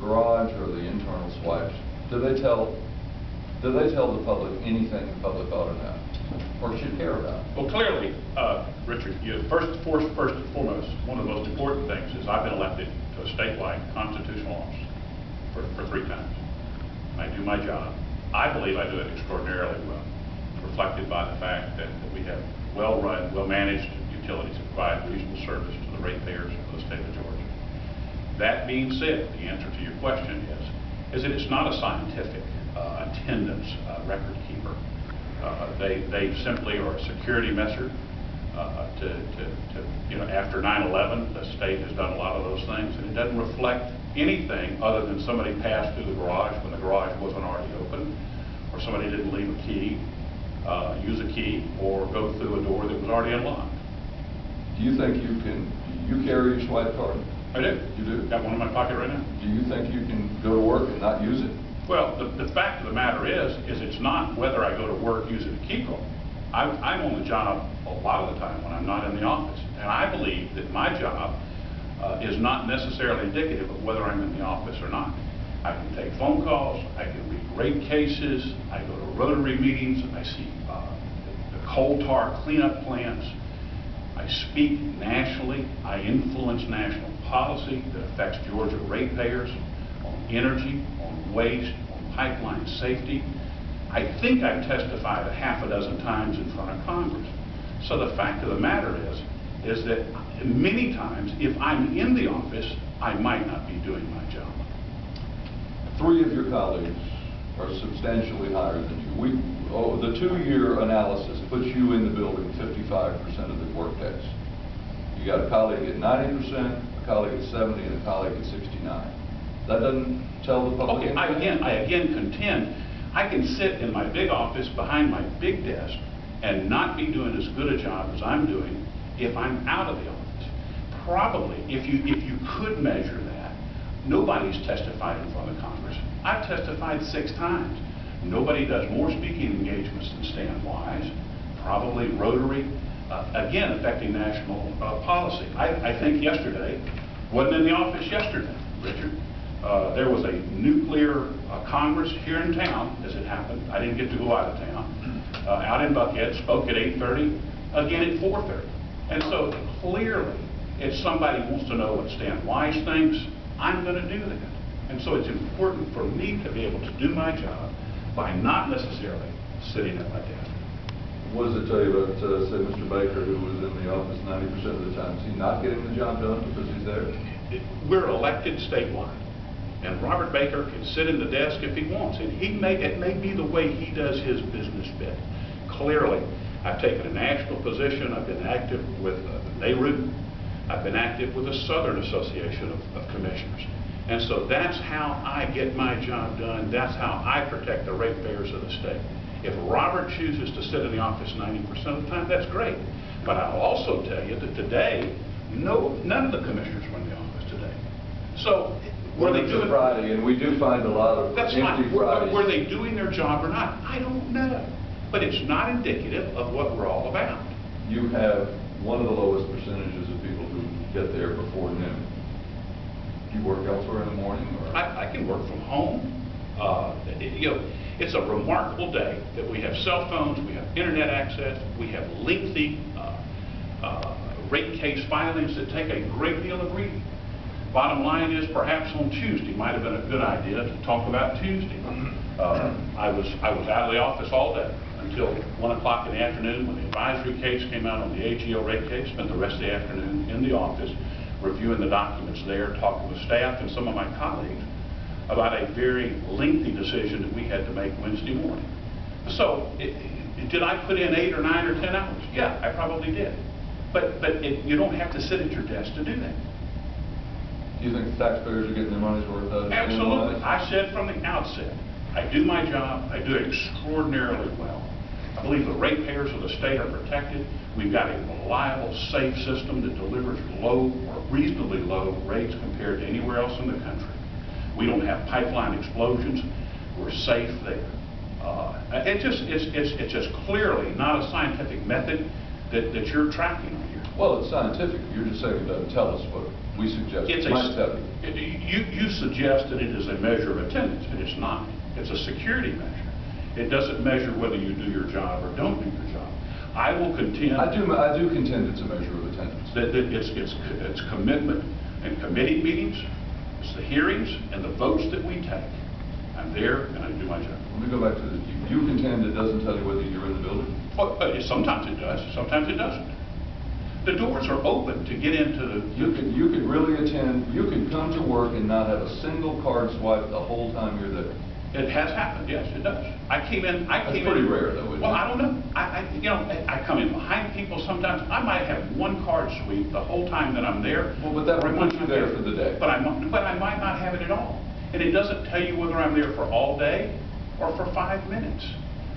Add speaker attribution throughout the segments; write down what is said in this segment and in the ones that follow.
Speaker 1: garage or the internal swipes, do they tell the public anything the public ought to know or should care about?
Speaker 2: Well, clearly, Richard, first and foremost, one of the most important things is I've been elected to a statewide constitutional office for 3 times. I do my job. I believe I do it extraordinarily well, reflected by the fact that we have well-run, well-managed utilities that provide reasonable service to the ratepayers of the state of Georgia. That being said, the answer to your question is that it's not a scientific attendance record keeper. They simply are a security measure. After 9/11, the state has done a lot of those things, and it doesn't reflect anything other than somebody passed through the garage when the garage wasn't already open, or somebody didn't leave a key, use a key, or go through a door that was already unlocked.
Speaker 1: Do you think you carry your swipe card?
Speaker 2: I do.
Speaker 1: You do?
Speaker 2: Got one in my pocket right now.
Speaker 1: Do you think you can go to work and not use it?
Speaker 2: Well, the fact of the matter is it's not whether I go to work using a key card. I'm on the job a lot of the time when I'm not in the office, and I believe that my job is not necessarily indicative of whether I'm in the office or not. I can take phone calls, I can read rate cases, I go to Rotary meetings, I see the coal tar cleanup plans, I speak nationally, I influence national policy that affects Georgia ratepayers on energy, on waste, on pipeline safety. I think I've testified a half a dozen times in front of Congress. So the fact of the matter is that many times, if I'm in the office, I might not be doing my job.
Speaker 1: 3 of your colleagues are substantially higher than you. The 2-year analysis puts you in the building 55% of the work days. You got a colleague at 90%, a colleague at 70%, and a colleague at 69%. That doesn't tell the public anything?
Speaker 2: I again contend I can sit in my big office behind my big desk and not be doing as good a job as I'm doing if I'm out of the office. Probably, if you could measure that, nobody's testified in front of Congress. I've testified 6 times. Nobody does more speaking engagements than Stan Wise, probably Rotary, again affecting national policy. I think yesterday, wasn't in the office yesterday, Richard. There was a nuclear Congress here in town, as it happened. I didn't get to go out of town. Out in Buckhead, spoke at 8:30, again at 4:30. And so clearly, if somebody wants to know what Stan Wise thinks, I'm going to do that. And so it's important for me to be able to do my job by not necessarily sitting at my desk.
Speaker 1: What does it tell you about, say, Mr. Baker, who was in the office 90% of the time? Is he not getting the job done because he's there?
Speaker 2: We're elected statewide. And Robert Baker can sit in the desk if he wants, and it may be the way he does his business bit. Clearly, I've taken a national position. I've been active with NARUT. I've been active with the Southern Association of Commissioners. And so that's how I get my job done. That's how I protect the ratepayers of the state. If Robert chooses to sit in the office 90% of the time, that's great. But I'll also tell you that today, none of the commissioners were in the office today. So, were they doing
Speaker 1: Friday, and we do find a lot of empty Fridays.
Speaker 2: Were they doing their job or not? I don't know. But it's not indicative of what we're all about.
Speaker 1: You have one of the lowest percentages of people who get there before noon. Do you work elsewhere in the morning? Or?
Speaker 2: I can work from home. It's a remarkable day that we have cell phones, we have internet access, we have lengthy rate case filings that take a great deal of reading. Bottom line is, perhaps on Tuesday might have been a good idea to talk about Tuesday. I was out of the office all day until 1 o'clock in the afternoon when the advisory case came out on the AGO rate case. Spent the rest of the afternoon in the office reviewing the documents there, talking with staff and some of my colleagues about a very lengthy decision that we had to make Wednesday morning. So, did I put in 8 or 9 or 10 hours? Yeah, I probably did. But you don't have to sit at your desk to do that.
Speaker 1: Do you think the taxpayers are getting their money's worth out of it?
Speaker 2: Absolutely. I said from the outset, I do my job, I do it extraordinarily well. I believe the ratepayers of the state are protected. We've got a reliable, safe system that delivers low or reasonably low rates compared to anywhere else in the country. We don't have pipeline explosions. We're safe there. It's just clearly not a scientific method that you're tracking on here.
Speaker 1: Well, it's scientific. You're just saying it doesn't tell us what we suggest.
Speaker 2: It's
Speaker 1: My study.
Speaker 2: You suggest that it is a measure of attendance, and it's not. It's a security measure. It doesn't measure whether you do your job or don't do your job. I will contend.
Speaker 1: I do contend it's a measure of attendance.
Speaker 2: That it's commitment and committee meetings, it's the hearings and the votes that we take. I'm there and I do my job.
Speaker 1: Let me go back to this. You contend it doesn't tell you whether you're in the building?
Speaker 2: Well, sometimes it does, sometimes it doesn't. The doors are open to get into the...
Speaker 1: You could really attend, you could come to work and not have a single card swipe the whole time you're there.
Speaker 2: It has happened, yes, it does. I came in.
Speaker 1: That's pretty rare, though, isn't it?
Speaker 2: Well, I don't know. I come in behind people sometimes. I might have one card sweep the whole time that I'm there.
Speaker 1: Well, but that would put you there for the day.
Speaker 2: But I might not have it at all. And it doesn't tell you whether I'm there for all day or for 5 minutes.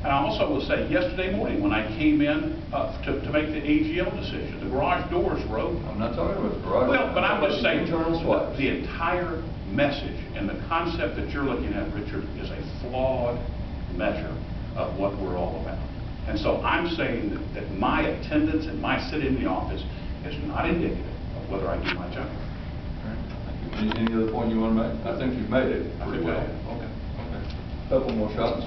Speaker 2: And I also will say, yesterday morning when I came in to make the AGL decision, the garage doors were open.
Speaker 1: I'm not talking about the garage.
Speaker 2: Well, but I'm just saying,
Speaker 1: internal swipes.
Speaker 2: the entire message and the concept that you're looking at, Richard, is a flawed measure of what we're all about. And so I'm saying that my attendance and my sit in the office is not indicative of whether I do my job.
Speaker 1: Any other point you want to make? I think you've made it pretty well.
Speaker 2: Okay.
Speaker 1: Couple more shots.